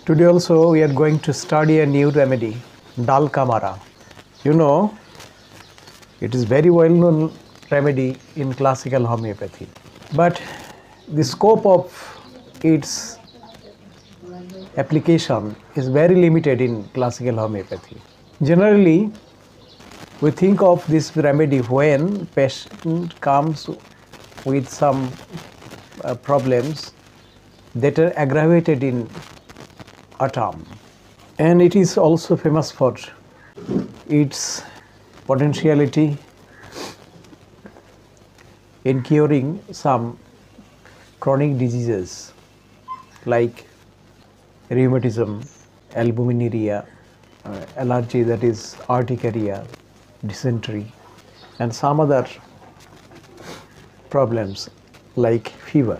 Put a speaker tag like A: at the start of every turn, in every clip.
A: Today also we are going to study a new remedy, Dalkamara. You know, it is very well known remedy in classical homeopathy. But the scope of its application is very limited in classical homeopathy. Generally, we think of this remedy when patient comes with some problems that are aggravated in autumn, and it is also famous for its potentiality in curing some chronic diseases like rheumatism, albuminuria, allergy, that is urticaria, dysentery, and some other problems like fever.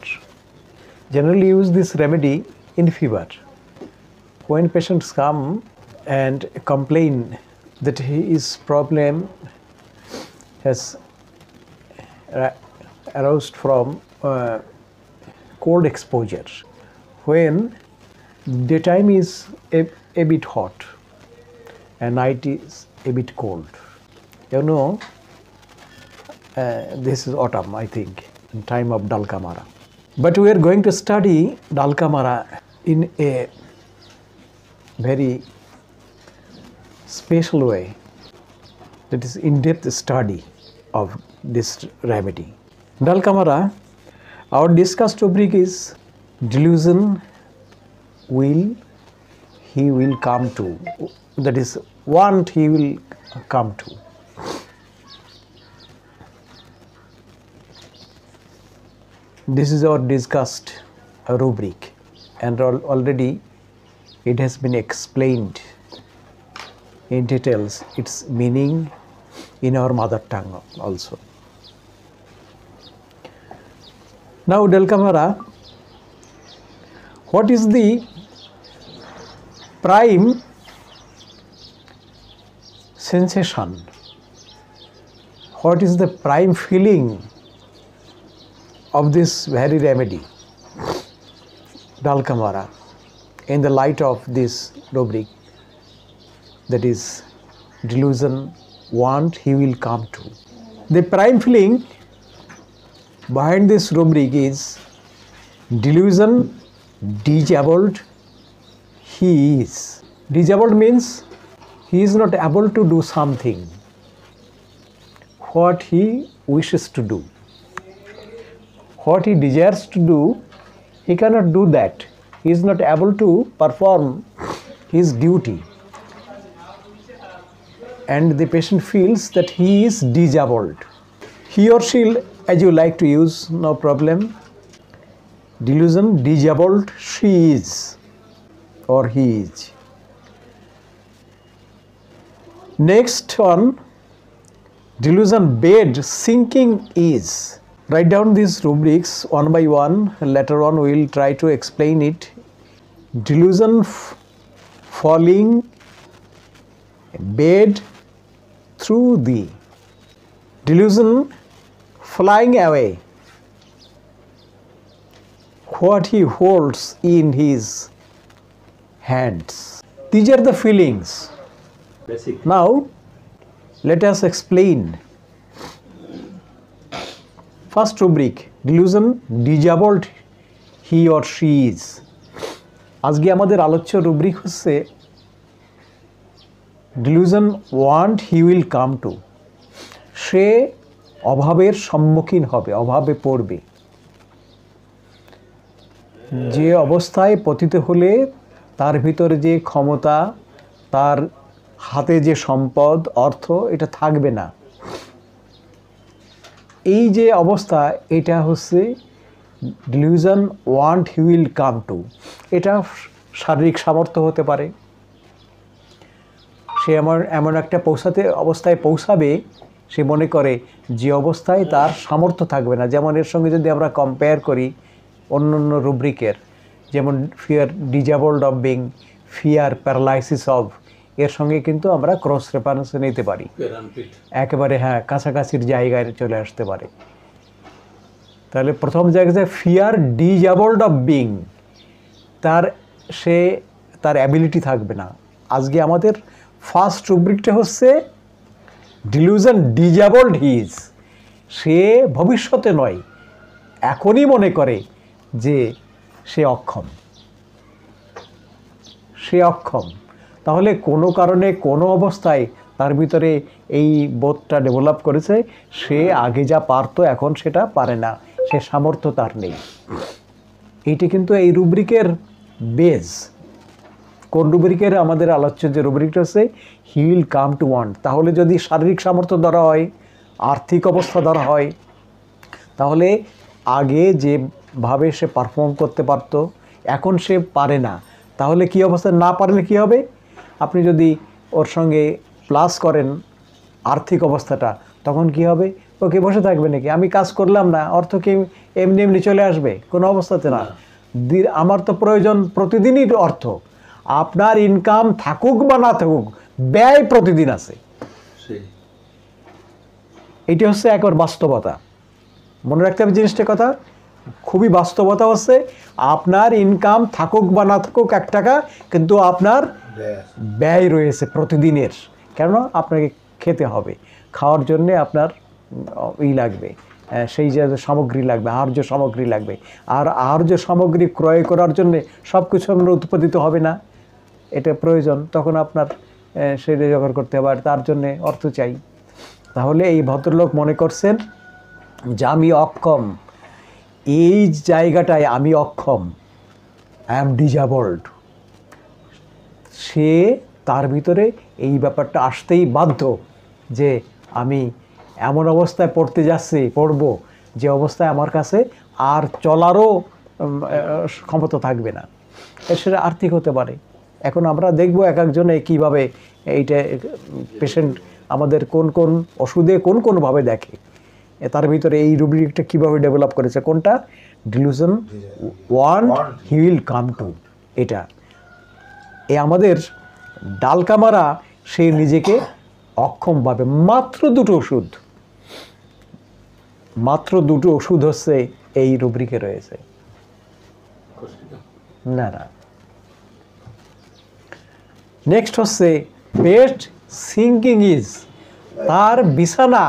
A: Generally use this remedy in fever. When patients come and complain that his problem has aroused from cold exposure, when daytime is a bit hot and night is a bit cold. You know, this is autumn, I think, in time of Dalkamara. But we are going to study Dalkamara in a very special way, that is in-depth study of this remedy. Dalkamara, our discussed topic is delusion he will come to, that is want he will come to. This is our discussed rubric, and already it has been explained in details its meaning in our mother tongue also. Now Dalkamara, what is the prime sensation? What is the prime feeling of this very remedy, Dalkamara, in the light of this rubric, that is delusion want he will come to? The prime feeling behind this rubric is delusion disabled he is. Disabled means he is not able to do something what he wishes to do. What he desires to do, he cannot do that. He is not able to perform his duty. And the patient feels that he is disabled. He or she, as you like to use, no problem. Delusion disabled she is or he is. Next one, delusion bed sinking is. Write down these rubrics one by one. Later on we will try to explain it. Delusion falling bed through thee. Delusion flying away what he holds in his hands. These are the feelings.
B: Basic.
A: Now let us explain. First rubric, delusion disabled he or she is. আজকে আমাদের আলোচ্য rubric হচ্ছে delusion want he will come to. সে অভাবের সম্মুখীন হবে, অভাবে পড়বে। যে অবস্থায় পতিত হলে তার ভিতরে যে ক্ষমতা, তার হাতে যে সম্পদ, অর্থ, এটা থাকবে না। এই যে অবস্থা, এটা হচ্ছে delusion want he will come to. এটা শারীরিক সামর্থ্য হতে পারে, সে এমন একটা অবস্থায় পৌঁছাবে, সে মনে করে যে অবস্থায় তার সামর্থ্য থাকবে না। যেমন এর সঙ্গে যদি আমরা কম্পেয়ার করি অন্যান্য রুব্রিকের, যেমন fear disabled of being, fear paralysis of, এর সঙ্গে কিন্তু আমরা ক্রস রেফারেন্স নিতে পারি, একেবারে হ্যাঁ কাছাকাছির জায়গায় চলে আসতে পারে। তাহলে প্রথম জায়গায় ফিয়ার ডিজাবল্ড অফ বিং, তার অ্যাবিলিটি থাকবে না। আজকে আমাদের ফার্স্ট রুব্রিকটা হচ্ছে ডিলিউশন ডিজেবলড হি ইজ, সে ভবিষ্যতে নয় এখনই মনে করে যে সে অক্ষম, সে অক্ষম। তাহলে কোনো কারণে কোনো অবস্থায় তার ভিতরে এই বোধটা ডেভেলপ করেছে, সে আগে যা পারতো এখন সেটা পারে না, সে সামর্থ্য তার নেই। এইটি কিন্তু এই রুব্রিকের বেজ। কোন রুব্রিকের আমাদের আলোচ্য যে রুব্রিকটা হচ্ছে he will come to want. তাহলে যদি শারীরিক সামর্থ্য ধরা হয়, আর্থিক অবস্থা ধরা হয়, তাহলে আগে যেভাবে সে পারফর্ম করতে পারতো এখন সে পারে না। তাহলে কি অবস্থা, না পারলে কি হবে? আপনি যদি ওর সঙ্গে প্লাস করেন আর্থিক অবস্থাটা, তখন কি হবে? ওকে বসে থাকবে নাকি? আমি কাজ করলাম না, অর্থ কি এমনি এমনি চলে আসবে? কোনো অবস্থাতে না। আমার তো প্রয়োজন প্রতিদিনই অর্থ। আপনার ইনকাম থাকুক বা না থাকুক, ব্যয় প্রতিদিন আছে। এটি হচ্ছে একবার বাস্তবতা। মনে রাখতে হবে জিনিসটা, কথা খুবই বাস্তবতা হচ্ছে আপনার ইনকাম থাকুক বা না থাকুক 1 টাকা, কিন্তু আপনার ব্যয় রয়েছে প্রতিদিনের। কেন? আপনাকে খেতে হবে, খাওয়ার জন্যে আপনার লাগবে, সেই যে সামগ্রী লাগবে, আহার্য সামগ্রী লাগবে। আর আহার্য সামগ্রী ক্রয় করার জন্যে সব কিছু আপনার উৎপাদিত হবে না, এটা প্রয়োজন, তখন আপনার সেটা জোগাড় করতে হবে, আর তার জন্যে অর্থ চাই। তাহলে এই ভদ্রলোক মনে করছেন যে আমি অক্ষম, এই জায়গাটায় আমি অক্ষম, আই অ্যাম ডিজেবলড। সে তার ভিতরে এই ব্যাপারটা আসতেই বাধ্য যে আমি এমন অবস্থায় পড়ব যে অবস্থায় আমার কাছে আর চলারও ক্ষমতা থাকবে না। সেটা আর্থিক হতে পারে। এখন আমরা দেখব এক একজনে কীভাবে এইটা পেশেন্ট আমাদের কোন কোন ওষুধে কোন কোনভাবে দেখে, তার ভিতরে এই রুব্রিকটা কীভাবে ডেভেলপ করেছে। কোনটা? Delusion want he will come to. এটা আমাদের ডালকামারা সে নিজেকে অক্ষম ভাবে। মাত্র 2টো ওষুধ, মাত্র 2টো ওষুধ হচ্ছে এই রুব্রিকে রয়েছে। না না, নেক্সট হচ্ছে বেড সিঙ্কিং ইজ, তার বিছানা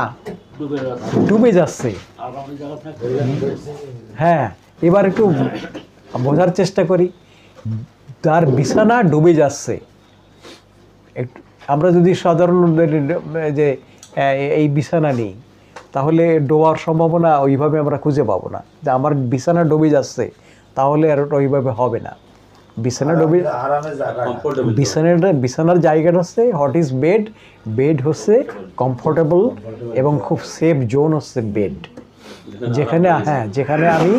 A: ডুবে যাচ্ছে। হ্যাঁ, এবার একটু বোঝার চেষ্টা করি। তার বিছানা ডুবে যাচ্ছে। আমরা যদি সাধারণ যে এই বিছানা নিই, তাহলে ডোবার সম্ভাবনা ওইভাবে আমরা খুঁজে পাবো না। যে আমার বিছানা ডুবে যাচ্ছে, তাহলে আর ওইভাবে হবে না। বিছানা ডুবে, বিছানার জায়গাটা হচ্ছে হোয়াট ইজ বেড। বেড হচ্ছে কমফোর্টেবল এবং খুব সেফ জোন হচ্ছে বেড, যেখানে যেখানে আমি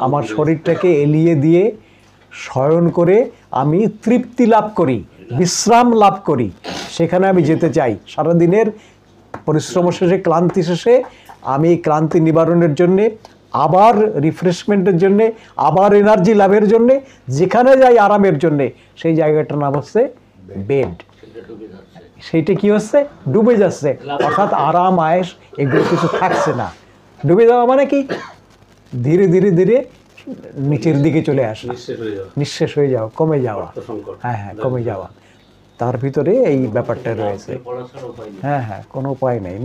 A: আমার শরীরটাকে এলিয়ে দিয়ে শয়ন করে আমি তৃপ্তি লাভ করি, বিশ্রাম লাভ করি। সেখানে আমি যেতে চাই। সারাদিনের পরিশ্রম শেষে, ক্লান্তি শেষে আমি ক্লান্তি নিবারণের জন্যে, আবার রিফ্রেশমেন্টের জন্যে, আবার এনার্জি লাভের জন্যে যেখানে যাই আরামের জন্যে, সেই জায়গাটার নাম হচ্ছে বেড। সেইটা কি হচ্ছে? ডুবে যাচ্ছে। অর্থাৎ আরাম আয়েশ এগুলো কিছু থাকছে না। ডুবে যাওয়া মানে কি? ধীরে ধীরে ধীরে নিচের দিকে চলে আসা, নিঃশেষ হয়ে যাওয়া, কমে যাওয়া। হ্যাঁ, কমে যাওয়া, তার ভিতরে এই ব্যাপারটা রয়েছে। হ্যাঁ, কোনো উপায় নেই।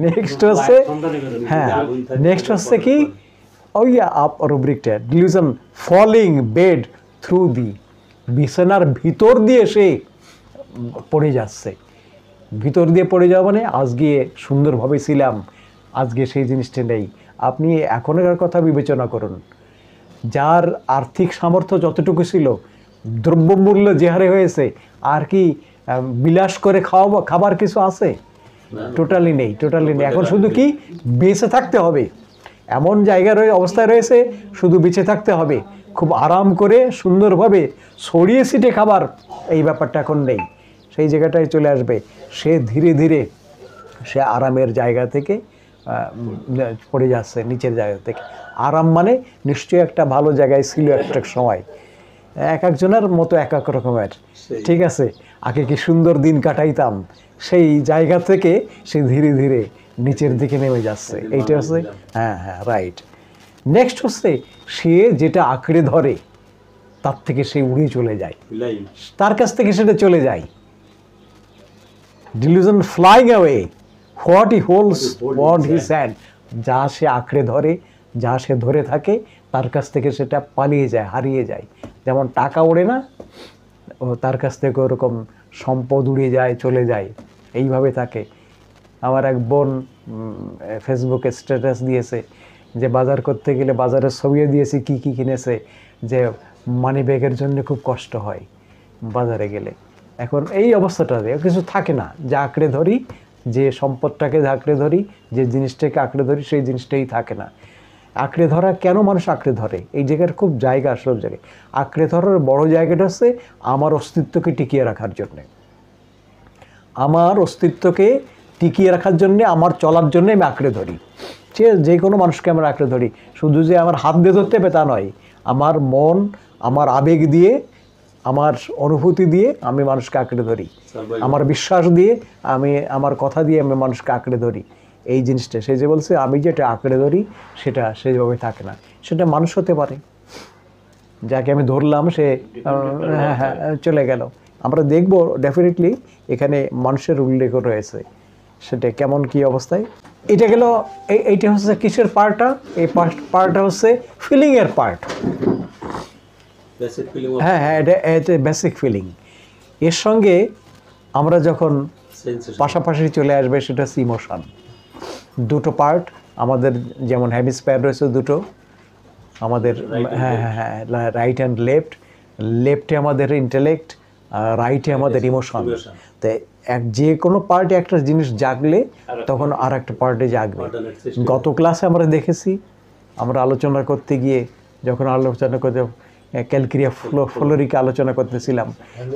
A: নেক্সট হচ্ছে কি ওই রুব্রিকটা delusion falling bed through the, বিছানার ভিতর দিয়ে সে পড়ে যাচ্ছে। ভিতর দিয়ে পড়ে যাওয়া মানে আজকে সুন্দরভাবে ছিলাম, আজকে সেই জিনিসটা নেই। আপনি এখনকার কথা বিবেচনা করুন। যার আর্থিক সামর্থ্য যতটুকু ছিল, দ্রব্যমূল্য যে হারে হয়েছে, আর কি বিলাস করে খাবার কিছু আছে? টোটালি নেই। এখন শুধু কি বেঁচে থাকতে হবে, এমন জায়গা অবস্থায় রয়েছে, শুধু বেঁচে থাকতে হবে। খুব আরাম করে সুন্দরভাবে ছড়িয়ে ছিটে খাবার, এই ব্যাপারটা এখন নেই। সেই জায়গাটায় চলে আসবে। সে ধীরে ধীরে সে আরামের জায়গা থেকে পড়ে যাচ্ছে, নিচের জায়গা থেকে। আরাম মানে নিশ্চয়ই একটা ভালো জায়গায় ছিল একটা সময়, এক একজনের মতো এক এক রকমের, ঠিক আছে। আগে কি সুন্দর দিন কাটাইতাম, সেই জায়গা থেকে সে ধীরে ধীরে নিচের দিকে নেমে যাচ্ছে। এইটা হচ্ছে রাইট। নেক্সট হচ্ছে সে যেটা আঁকড়ে ধরে, তার থেকে সে উড়ে চলে যায়, তার কাছ থেকে সেটা চলে যায়। Delusion flying away, what he holds what he sand, যা সে আঁকড়ে ধরে, যা সে ধরে থাকে, তার কাছ থেকে সেটা পালিয়ে যায়, হারিয়ে যায়। যেমন টাকা ওড়ে না, ও তার কাছ থেকে ওরকম সম্পদ উড়ে যায়, চলে যায়, এইভাবে থাকে। আমার এক বোন ফেসবুকে স্ট্যাটাস দিয়েছে যে বাজার করতে গেলে বাজারের ছবিও দিয়েছি কী কী কিনেছে, যে মানি ব্যাগের জন্য খুব কষ্ট হয় বাজারে গেলে। এখন এই অবস্থাটাতে কিছু থাকে না, যা আঁকড়ে ধরি, যে সম্পদটাকে আঁকড়ে ধরি, যে জিনিসটাকে আঁকড়ে ধরি, সেই জিনিসটাই থাকে না। আঁকড়ে ধরা কেন মানুষ আঁকড়ে ধরে, এই জায়গার খুব জায়গা, সব জায়গায় আঁকড়ে ধরার বড় জায়গাটা হচ্ছে আমার অস্তিত্বকে টিকিয়ে রাখার জন্যে, আমার অস্তিত্বকে টিকিয়ে রাখার জন্যে, আমার চলার জন্যে আমি আঁকড়ে ধরি। যে কোনো মানুষকে আমরা আঁকড়ে ধরি, শুধু যে আমার হাত দিয়ে ধরতে হবে তা নয়, আমার মন, আমার আবেগ দিয়ে, আমার অনুভূতি দিয়ে আমি মানুষকে আঁকড়ে ধরি, আমার বিশ্বাস দিয়ে, আমি আমার কথা দিয়ে আমি মানুষকে আঁকড়ে ধরি। এই জিনিসটা সে যে বলছে আমি যেটা আঁকড়ে ধরি সেটা সেইভাবে থাকে না। সেটা মানুষ হতে পারে, যাকে আমি ধরলাম সে হ্যাঁ চলে গেল। আমরা দেখব ডেফিনেটলি এখানে মানুষের উল্লেখ রয়েছে, সেটা কেমন কি অবস্থায়। এটা গেল, এইটা হচ্ছে কিসের পার্টটা, এই পার্টটা হচ্ছে ফিলিংয়ের পার্ট। হ্যাঁ হ্যাঁ, এটা বেসিক ফিলিং। এর সঙ্গে আমরা যখন পাশাপাশি চলে আসবে সেটা হচ্ছে ইমোশন। দুটো পার্ট আমাদের, যেমন হেমিস্ফিয়ার রয়েছে দুটো আমাদের, হ্যাঁ হ্যাঁ হ্যাঁ, রাইট অ্যান্ড লেফট। লেফটে আমাদের ইন্টেলেক্ট, রাইটে আমাদের ইমোশন। তো যে কোনো পার্টে একটা জিনিস জাগলে তখন আর একটা পার্টে জাগবে। গত ক্লাসে আমরা দেখেছি, আমরা আলোচনা করতে গিয়ে যখন আলোচনা করতে ক্যালক্রিয়া ফ্লোরিকা আলোচনা করতেছিলাম,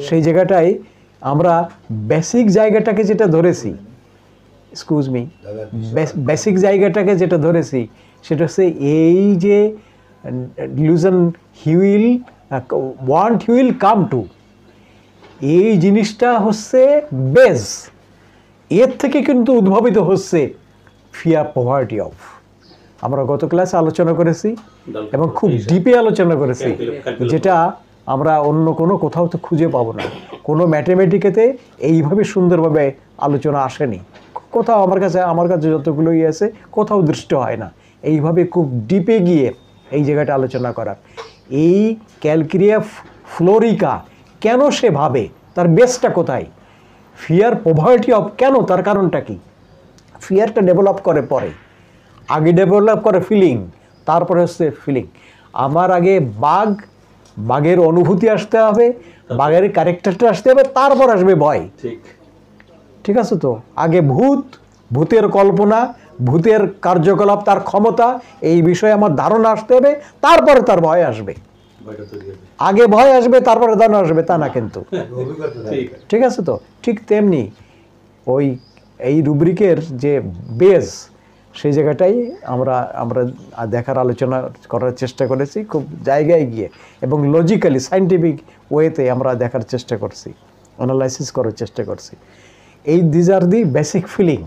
A: সেই জায়গাটায় আমরা বেসিক জায়গাটাকে যেটা ধরেছি, এক্সকিউজ মি, বেসিক জায়গাটাকে যেটা ধরেছি সেটা হচ্ছে এই যে delusion he will want, he will come to, এই জিনিসটা হচ্ছে বেস। এর থেকে কিন্তু উদ্ভাবিত হচ্ছে ফিয়ার পভার্টি অফ। আমরা গত ক্লাসে আলোচনা করেছি এবং খুব ডিপে আলোচনা করেছি, যেটা আমরা অন্য কোনো কোথাও তো খুঁজে পাবো না। কোনো ম্যাথমেটিকেতে এইভাবে সুন্দরভাবে আলোচনা আসেনি কোথাও, আমার কাছে যতগুলোই আছে কোথাও দৃষ্ট হয় না এইভাবে খুব ডিপে গিয়ে এই জায়গাটা আলোচনা করার। এই ক্যালক্রিয়া ফ্লোরিকা কেন সে ভাবে, তার বেসটা কোথায়, ফিয়ার পভার্টি অফ কেন, তার কারণটা কি? ফিয়ারটা ডেভেলপ করে পরে, আগে ডেভেলপ করে ফিলিং, তারপরে হচ্ছে ফিলিং। আমার আগে বাঘের অনুভূতি আসতে হবে, বাঘের ক্যারেক্টারটা আসতে হবে, তারপর আসবে ভয়। ঠিক আছে তো? আগে ভূতের কল্পনা, ভূতের কার্যকলাপ, তার ক্ষমতা, এই বিষয়ে আমার ধারণা আসতে হবে, তারপরে তার ভয় আসবে। আগে ভয় আসবে তারপরে ধারণা আসবে, তা না কিন্তু। ঠিক আছে তো? ঠিক তেমনি এই রুব্রিকের যে বেস, সেই জায়গাটাই আমরা দেখার, আলোচনা করার চেষ্টা করেছি খুব জায়গায় গিয়ে, এবং লজিক্যালি সায়েন্টিফিক ওয়েতে আমরা দেখার চেষ্টা করছি, অ্যানালাইসিস করার চেষ্টা করছি। These are the basic feeling.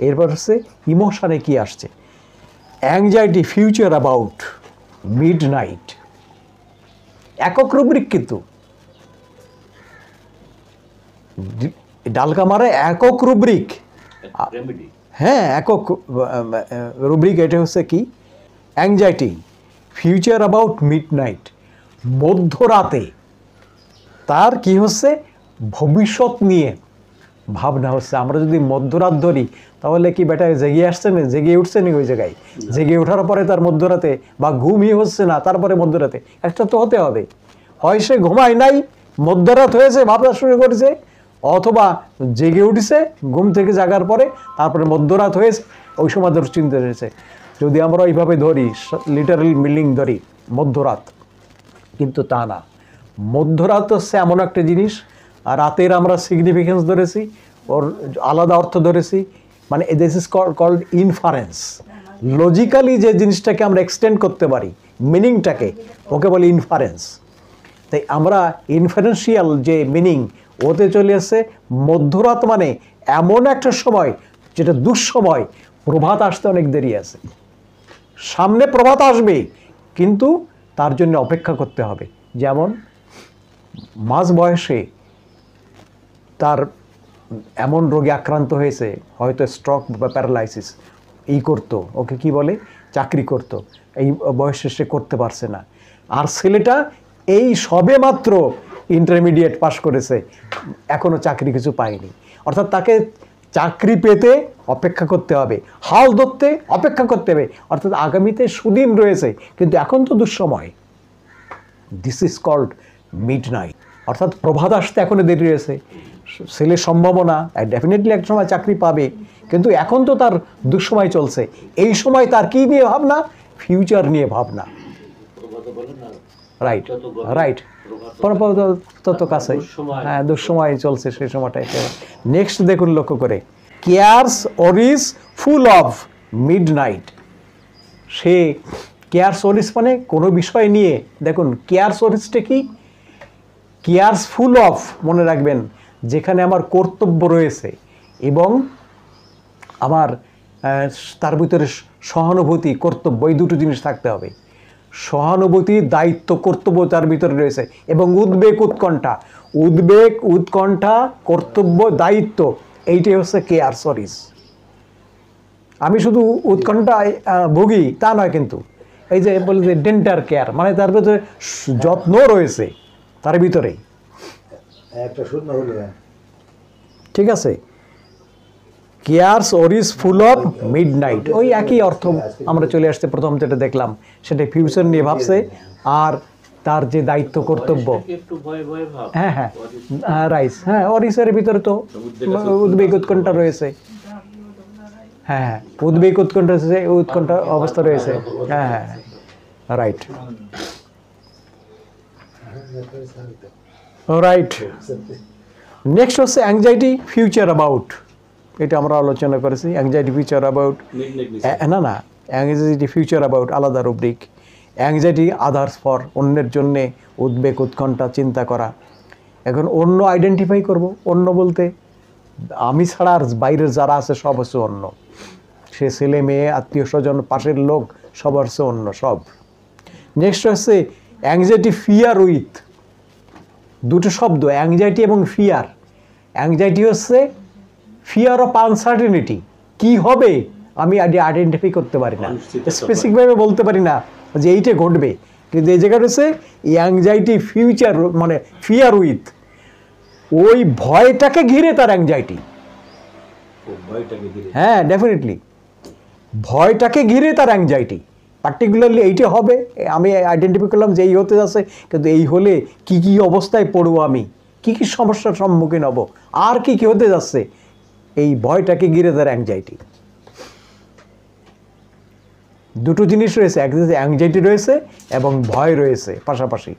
A: এরপর হচ্ছে ইমোশনে কি আসছে, anxiety, future about, midnight, একক রুব্রিক কিন্তু ডালকামারে একক রুব্রিক, হ্যাঁ একক রুব্রিক। এটা হচ্ছে কি, anxiety, future about mid night, মধ্যরাতে তার কি হচ্ছে, ভবিষ্যৎ নিয়ে ভাবনা হচ্ছে। আমরা যদি মধ্যরাত ধরি তাহলে কি বেটা জেগে আসছে না, জেগে উঠছে না, ওই জায়গায় জেগে ওঠার পরে তার মধ্যরাতে, বা ঘুমই হচ্ছে না তারপরে মধ্যরাতে, একটা তো হতে হবে। হয় সে ঘুমায় নাই, মধ্যরাত হয়েছে, ভাবনা শুরু করেছে, অথবা জেগে উঠেছে ঘুম থেকে জাগার পরে, তারপরে মধ্যরাত হয়েছে, ওই সময় ধর চিন্তা হয়েছে। যদি আমরা ওইভাবে ধরি, লিটারাল মিনিং ধরি মধ্যরাত, কিন্তু তা না। মধ্যরাত হচ্ছে এমন একটা জিনিস, আর রাতের আমরা সিগনিফিকেন্স ধরেছি, ওর আলাদা অর্থ ধরেছি, মানে this is called inference. Logically যে জিনিসটাকে আমরা এক্সটেন্ড করতে পারি মিনিংটাকে, ওকে বলি ইনফারেন্স। তাই আমরা ইনফারেন্সিয়াল যে মিনিং, ওতে চলে আসছে মধ্যরাত, মানে এমন একটা সময় যেটা দুঃসময়, প্রভাত আসতে অনেক দেরি আছে। সামনে প্রভাত আসবে, কিন্তু তার জন্য অপেক্ষা করতে হবে, যেমন মাঝ বয়সে তার এমন রোগে আক্রান্ত হয়েছে, হয়তো স্ট্রোক বা প্যারালাইসিস, এই করতো, ওকে কি বলে, চাকরি করতো, এই বয়সে সে করতে পারছে না। আর ছেলেটা এই সবে মাত্র ইন্টারমিডিয়েট পাশ করেছে, এখনও চাকরি কিছু পায়নি। অর্থাৎ তাকে চাকরি পেতে অপেক্ষা করতে হবে, হাল ধরতে অপেক্ষা করতে হবে, অর্থাৎ আগামীতে সুদিন রয়েছে, কিন্তু এখন তো দুঃসময়। This is called midnight, অর্থাৎ প্রভাত আসতে এখনও দেরি রয়েছে। ছেলের সম্ভাবনা ডেফিনেটলি এক সময় চাকরি পাবে, কিন্তু এখন তো তার দুঃসময় চলছে। এই সময় তার কী নিয়ে ভাবনা? ফিউচার নিয়ে ভাবনা। রাইট রাইট, তত কাছে, হ্যাঁ, দুঃসময় চলছে সেই সময়টায়। নেক্সট দেখুন লক্ষ্য করে, cares Oris full of mid night. Say cares Oris মানে কোনো বিষয় নিয়ে, দেখুন কেয়ারস ওরিসটা কি, কেয়ারস ফুল অফ, মনে রাখবেন, যেখানে আমার কর্তব্য রয়েছে এবং আমার তার ভিতরে সহানুভূতি, কর্তব্য, এই দুটো জিনিস থাকতে হবে। সহানুভূতি, দায়িত্ব, কর্তব্য তার ভিতরে রয়েছে, এবং উদ্বেগ, উৎকণ্ঠা, উদ্বেগ, উৎকণ্ঠা, কর্তব্য, দায়িত্ব, এইটাই হচ্ছে কেয়ারস ওরিস। আমি শুধু উৎকণ্ঠায় ভুগি তা নয়, কিন্তু এই যে বলে যে ডেন্টাল কেয়ার, মানে তার ভিতরে যত্ন রয়েছে তার ভিতরে, ঠিক আছে। Cares Oris full of mid night, ওই একই অর্থ আমরা চলে আসতে প্রথম যেটা দেখলাম, সেটা ফিউচার নিয়ে ভাবছে, আর তার যে দায়িত্ব, কর্তব্য, হ্যাঁ হ্যাঁ রাইস, হ্যাঁ, অরিসের ভিতরে তো উদ্বেগ, উৎকণ্ঠা রয়েছে, হ্যাঁ হ্যাঁ, উদ্বেগ, উৎকণ্ঠা, উৎকণ্ঠা অবস্থা রয়েছে, হ্যাঁ হ্যাঁ রাইট রাইট। নেক্সট হচ্ছে অ্যাংজাইটি ফিউচার অ্যাবাউট, এটা আমরা আলোচনা করেছি। অ্যাংজাইটি ফিউচার অ্যাবাউট, না, অ্যাংজাইটি ফিউচার অ্যাবাউট আলাদা রুব্রিক। অ্যাংজাইটি আদার্স ফর, অন্যের জন্যে উদ্বেগ, উৎকণ্ঠা, চিন্তা করা। এখন অন্য আইডেন্টিফাই করব, অন্য বলতে আমি ছাড়া আর বাইরের যারা আছে সব হচ্ছে অন্য, সে ছেলে মেয়ে, আত্মীয় স্বজন, পাশের লোক, সব হচ্ছে অন্য, সব। নেক্সট হচ্ছে অ্যাংজাইটি ফিয়ার উইথ, দুটো শব্দ, অ্যাংজাইটি এবং ফিয়ার। অ্যাংজাইটি হচ্ছে ফিয়ার অফ আনসার্টেনিটি, কি হবে আমি আইডেন্টিফাই করতে পারি না, স্পেসিফিকভাবে বলতে পারি না যে এইটা ঘটবে, কিন্তু এই জায়গাটা হচ্ছে অ্যাংজাইটি ফিউচার, মানে ফিয়ার উইথ, ওই ভয়টাকে ঘিরে তার অ্যাংজাইটি, হ্যাঁ ডেফিনেটলি ভয়টাকে ঘিরে তার অ্যাংজাইটি, পার্টিকুলারলি এইটা হবে, আমি আইডেন্টিফাই করলাম যে এই হতে যাচ্ছে, কিন্তু এই হলে কি কি অবস্থায় পড়বো, আমি কি কি সমস্যার সম্মুখীন হব, আর কি কি হতে যাচ্ছে, এই ভয়টাকে ঘিরে তার অ্যাংজাইটি। দুটো জিনিস রয়েছে, অ্যাংজাইটি রয়েছে এবং ভয় রয়েছে পাশাপাশি।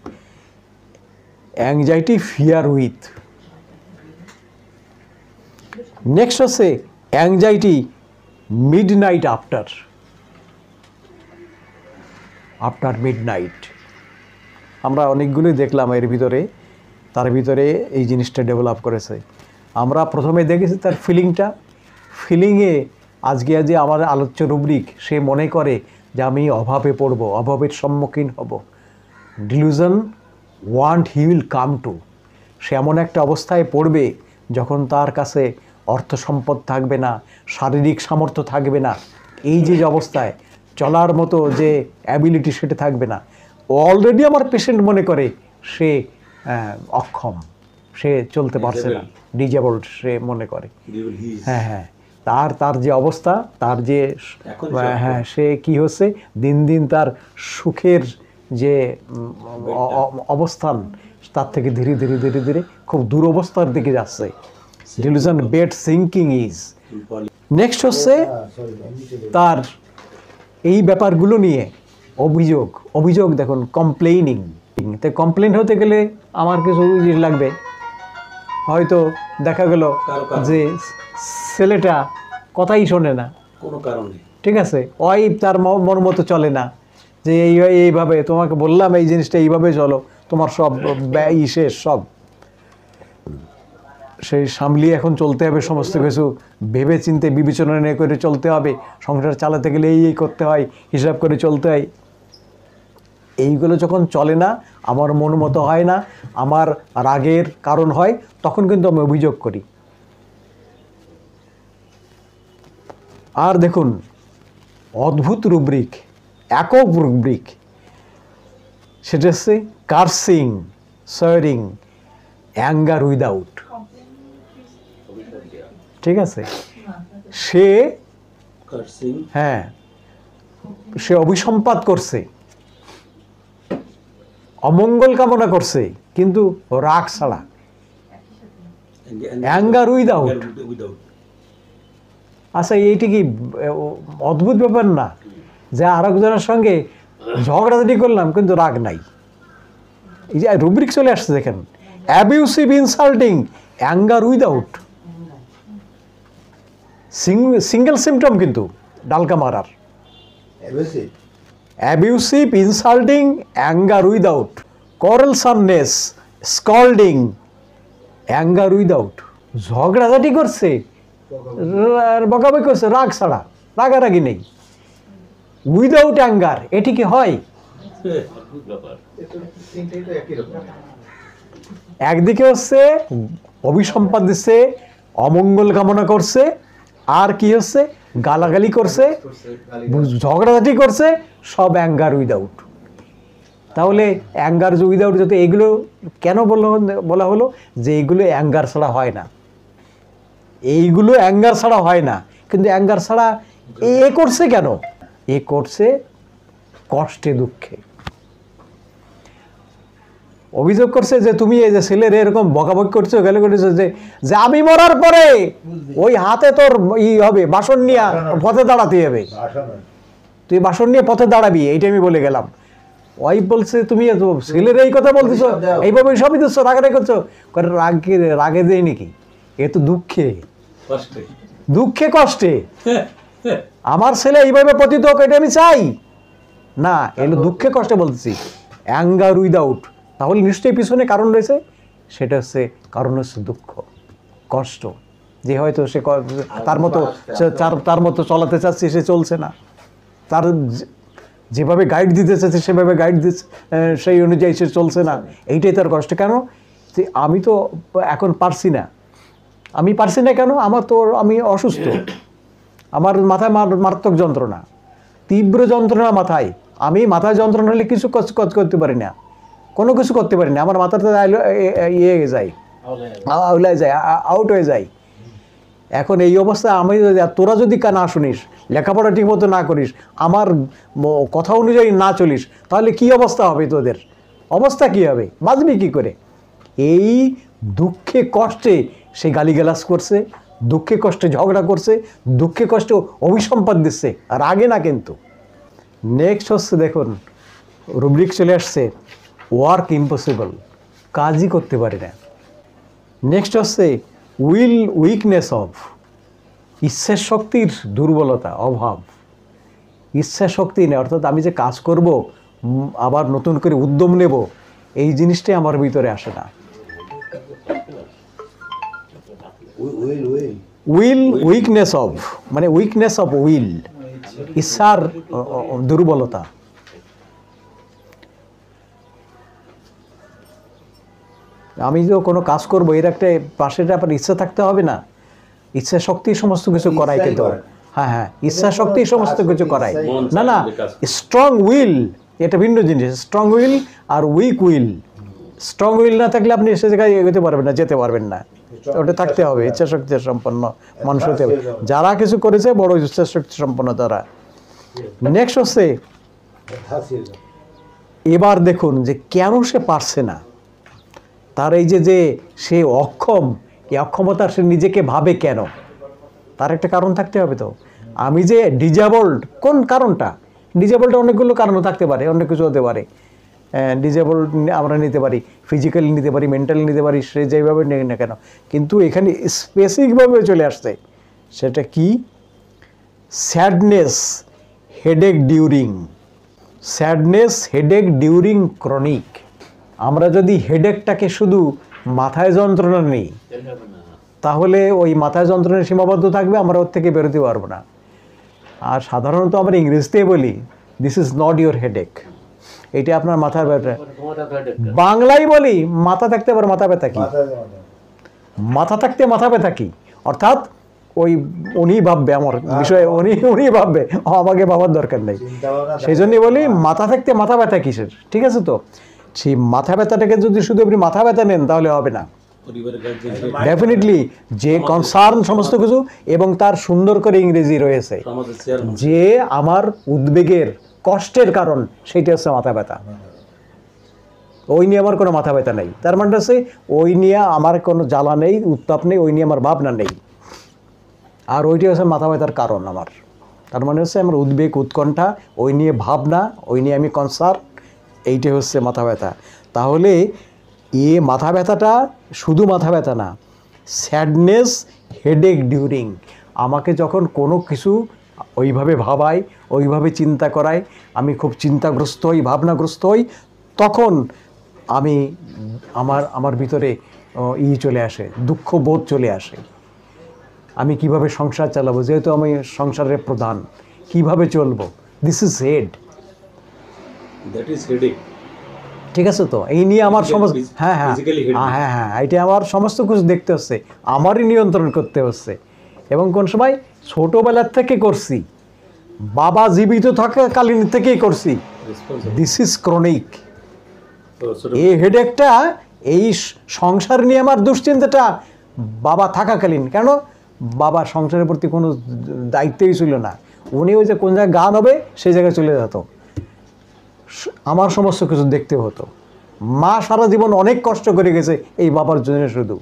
A: Anxiety fear with. নেক্সট হচ্ছে anxiety midnight after, after midnight. আমরা অনেকগুলোই দেখলাম এর ভিতরে, তার ভিতরে এই জিনিসটা ডেভেলপ করেছে। আমরা প্রথমে দেখেছি তার ফিলিংটা, ফিলিংয়ে আজকে যে আমার আলোচ্য রুব্রিক, সে মনে করে যে আমি অভাবে পড়ব, অভাবের সম্মুখীন হব। Delusion want he will come to, সে এমন একটা অবস্থায় পড়বে যখন তার কাছে অর্থ সম্পদ থাকবে না, শারীরিক সামর্থ্য থাকবে না, এই যে অবস্থায় চলার মতো যে অ্যাবিলিটি সেটা থাকবে না। অলরেডি আমার পেশেন্ট মনে করে সে অক্ষম, সে চলতে পারছে না, ডিজেবলড সে মনে করে, হ্যাঁ হ্যাঁ, তার যে অবস্থা, তার যে হ্যাঁ, সে কি হচ্ছে দিন দিন তার সুখের যে অবস্থান, তার থেকে ধীরে ধীরে ধীরে ধীরে খুব দুরবস্থার দিকে যাচ্ছে। Dilution bed sinking is. Next হচ্ছে তার এই ব্যাপারগুলো নিয়ে অভিযোগ, অভিযোগ দেখুন, কমপ্লেইনিং। তো কমপ্লেন হতে গেলে আমার কিছু জিনিস লাগবে, হয়তো দেখা গেল যে ছেলেটা কথাই শোনে না কোনো কারণে, ঠিক আছে, ওই তার মন মতো চলে না, যে এইভাবে তোমাকে বললাম এই জিনিসটা এইভাবে চলো, তোমার সব ব্যয় শেষ, সব সেই সামলিয়ে এখন চলতে হবে, সমস্ত কিছু ভেবে চিন্তে বিবেচনা করে চলতে হবে, সংসার চালাতে গেলে এই করতে হয়, হিসাব করে চলতে হয়। এইগুলো যখন চলে না আমার মন মতো হয় না, আমার রাগের কারণ হয়, তখন কিন্তু আমি অভিযোগ করি। আর দেখুন, অদ্ভুত রুব্রিক, একক রুব্রিক, সেটা হচ্ছে কার্সিং, সায়ারিং, অ্যাঙ্গার উইদাউট। ঠিক আছে, সে হ্যাঁ সে অভিসম্পাত করছে, অমঙ্গল কামনা করছে, কিন্তু রাগ ছাড়া, অ্যাঙ্গার উইদাউট। আচ্ছা, এইটা কি অদ্ভুত ব্যাপার না যে আরেকজনের সঙ্গে ঝগড়াঝাটি করলাম কিন্তু রাগ নাই? এই যে রুব্রিক চলে আসছে দেখেন, abusive, insulting, anger without. Single symptom কিন্তু ডালকা মারার। Abusive, insulting, anger without, quarrelsomeness, scolding, anger without. ঝগড়াঝাটি করছে, বকাবকি করছে, রাগ ছাড়া, রাগারাগি নেই, উইদাউট অ্যাঙ্গার। এটি কি হয়? একদিকে হচ্ছে অভিসম্পাদ দিচ্ছে, অমঙ্গল কামনা করছে, আর কি হচ্ছে গালাগালি করছে, ঝগড়াঝাটি করছে, সব অ্যাঙ্গার উইদাউট। তাহলে অ্যাঙ্গার উইদাউট যাতে, এগুলো কেন বলা হলো যে এইগুলো অ্যাঙ্গার ছাড়া হয় না, এইগুলো অ্যাঙ্গার ছাড়া হয় না। কিন্তু অ্যাঙ্গার ছাড়া এ করছে কেন? এ করছে কষ্টে, দুঃখে। অভিযোগ করছে যে তুমি এই যে ছেলের এরকম বকাবকি করছো, গালি করছো, যে আমি মরার পরে ওই হাতে তোর ই হবে, বাসন নিয়ে পথে দাঁড়াতে হবে, তুই বাসন নিয়ে পথে দাঁড়াবি, এইটা আমি বলে গেলাম। ওই বলছে তুমি ছেলের এই কথা বলতেছো, এইভাবে সবই দিচ্ছ, রাগারাগি করছো। রাগে দেয় নাকি? এ তো দুঃখে, দুঃখে কষ্টে। আমার ছেলে এইভাবে পতিত হোক, এটা আমি চাই না, এগুলো দুঃখে কষ্টে বলতেছি, অ্যাঙ্গার উইদাউট। তাহলে নিশ্চয়ই পিছনে কারণ রয়েছে, সেটা হচ্ছে কারণ হচ্ছে দুঃখ, কষ্ট, যে হয়তো সে তার মতো চলাতে চাচ্ছে, সে চলছে না, তার যেভাবে গাইড দিতে চাচ্ছে সেভাবে গাইড দিচ্ছে, সেই অনুযায়ী সে চলছে না, এইটাই তার কষ্ট। কেন? যে আমি তো এখন পারছি না। আমি পারছি না কেন? আমি অসুস্থ, আমার মাথায় মারাত্মক যন্ত্রণা, তীব্র যন্ত্রণা মাথায়। আমি মাথায় যন্ত্রণা হলে কিছু কাজ করতে পারি না, কোনো কিছু করতে পারি না, আমার মাথাতে ইয়ে যায়, আউলায় যায়, আউট হয়ে যায়। এখন এই অবস্থায় আমি তোরা যদি না শুনিস, লেখাপড়া ঠিক মতো না করিস, আমার কথা অনুযায়ী না চলিস, তাহলে কি অবস্থা হবে? তোদের অবস্থা কি হবে? বাঁচবি কি করে? এই দুঃখে কষ্টে সে গালিগালাজ করছে, দুঃখে কষ্টে ঝগড়া করছে, দুঃখে কষ্টে অভিসম্পাদ দিচ্ছে, আর আগে না কিন্তু। নেক্সট হচ্ছে দেখুন, রুব্রিক চলে আসছে, ওয়ার্ক ইম্পসিবল, কাজই করতে পারি না। নেক্সট হচ্ছে উইকনেস অফ, ইচ্ছা শক্তির দুর্বলতা, অভাব। ইচ্ছা শক্তি নেই, অর্থাৎ আমি যে কাজ করব, আবার নতুন করে উদ্যম নেব, এই জিনিসটাই আমার ভিতরে আসে না। উইকনেস অফ মানে উইকনেস অফ উইল, ইচ্ছার দুর্বলতা। আমি যে কোনো কাজ করবো, এর একটা পাশে আপনার ইচ্ছা থাকতে হবে না? ইচ্ছা শক্তি সমস্ত কিছু করায়, কিন্তু হ্যাঁ, ইচ্ছা শক্তি সমস্ত কিছু করায় না। স্ট্রং উইল এটা ভিন্ন জিনিস। স্ট্রং উইল আর উইক উইল। স্ট্রং উইল না থাকলে আপনি সে জায়গায় এগোতে পারবেন না, যেতে পারবেন না। ওটা থাকতে হবে, ইচ্ছা শক্তি সম্পন্ন মানুষ হতে হবে। যারা কিছু করেছে বড় ইচ্ছা শক্তি সম্পন্ন তারা। নেক্সট হচ্ছে, এবার দেখুন যে কেন সে পারছে না, তার এই যে সে অক্ষম, এই অক্ষমতা সে নিজেকে ভাবে কেন, তার একটা কারণ থাকতে হবে। তো আমি যে ডিজেবলড, কোন কারণটা? ডিজেবলড অনেকগুলো কারণও থাকতে পারে, অনেক কিছু হতে পারে। ডিজেবলড আমরা নিতে পারি, ফিজিক্যালি নিতে পারি, মেন্টালি নিতে পারি, সে যেভাবে নেই না কেন, কিন্তু এখানে স্পেসিফিকভাবে চলে আসছে। সেটা কি? Sadness, headache during. Sadness, headache during chronic. আমরা যদি হেডেকটাকে শুধু মাথায় যন্ত্রণা নিই, তাহলে ওই মাথায় যন্ত্রণায় সীমাবদ্ধ থাকবে, আমরা ওর থেকে বেরোতে পারবো না। আর সাধারণত আমরা ইংরেজিতে বলি, this is not your headache, এটা আপনার মাথার ব্যথা। বাংলায় বলি মাথা থাকতে আবার মাথা ব্যথা কি, মাথা থাকতে মাথা ব্যথা কি, অর্থাৎ ওই উনি ভাববে আমার বিষয়ে, উনি ভাববে, আমাকে ভাবার দরকার নেই। সেই জন্যই বলি মাথা থাকতে মাথা ব্যথা কিসের, ঠিক আছে? তো সেই মাথা ব্যথাটাকে যদি শুধু আপনি মাথা ব্যথা নেন তাহলে হবে না। ডেফিনেটলি যে কনসার্ন সমস্ত কিছু, এবং তার সুন্দর করে ইংরেজি রয়েছে, যে আমার উদ্বেগের কষ্টের কারণ সেটা হচ্ছে মাথা ব্যথা। ওই নিয়ে আমার কোনো মাথা ব্যথা নেই, তার মানে হচ্ছে ওই নিয়ে আমার কোনো জ্বালা নেই, উত্তাপ নেই, ওই নিয়ে আমার ভাবনা নেই, আর ওইটি হচ্ছে মাথা ব্যথার কারণ আমার। তার মানে হচ্ছে আমার উদ্বেগ উৎকণ্ঠা, ওই নিয়ে ভাবনা, ওই নিয়ে আমি কনসার্ন, এইটাই হচ্ছে মাথা ব্যথা। তাহলে এ মাথা ব্যথাটা শুধু মাথা ব্যথা না, স্যাডনেস, হেডেক ডিউরিং, আমাকে যখন কোনো কিছু ওইভাবে ভাবায়, ওইভাবে চিন্তা করায়, আমি খুব চিন্তাগ্রস্ত হই, ভাবনাগ্রস্ত হই, তখন আমি আমার ভিতরে চলে আসে, দুঃখবোধ চলে আসে। আমি কিভাবে সংসার চালাবো, যেহেতু আমি সংসারের প্রধান, কিভাবে চলবো, this is head,
B: that is headache.
A: ঠিক আছে? তো এই নিয়ে আমার সমস্ত, হ্যাঁ, এটা আমার সমস্ত কিছু দেখতে হচ্ছে, আমারই নিয়ন্ত্রণ করতে হচ্ছে। এবং কোন সময় ছোটোবেলার থেকে করছি, বাবা জীবিত থাকাকালীন থেকেই করছি। This is chronic. এই হেডেকটা, এই সংসার নিয়ে আমার দুশ্চিন্তাটা বাবা থাকাকালীন, কেন বাবা সংসারের প্রতি কোনো দায়িত্বই ছিল না, উনি ওই যে কোন জায়গায় গান হবে সেই জায়গায় চলে যেত, আমার সমস্ত কিছু দেখতে হতো। মা সারা জীবন অনেক কষ্ট করে গেছে এই বাবার জন্য শুধু।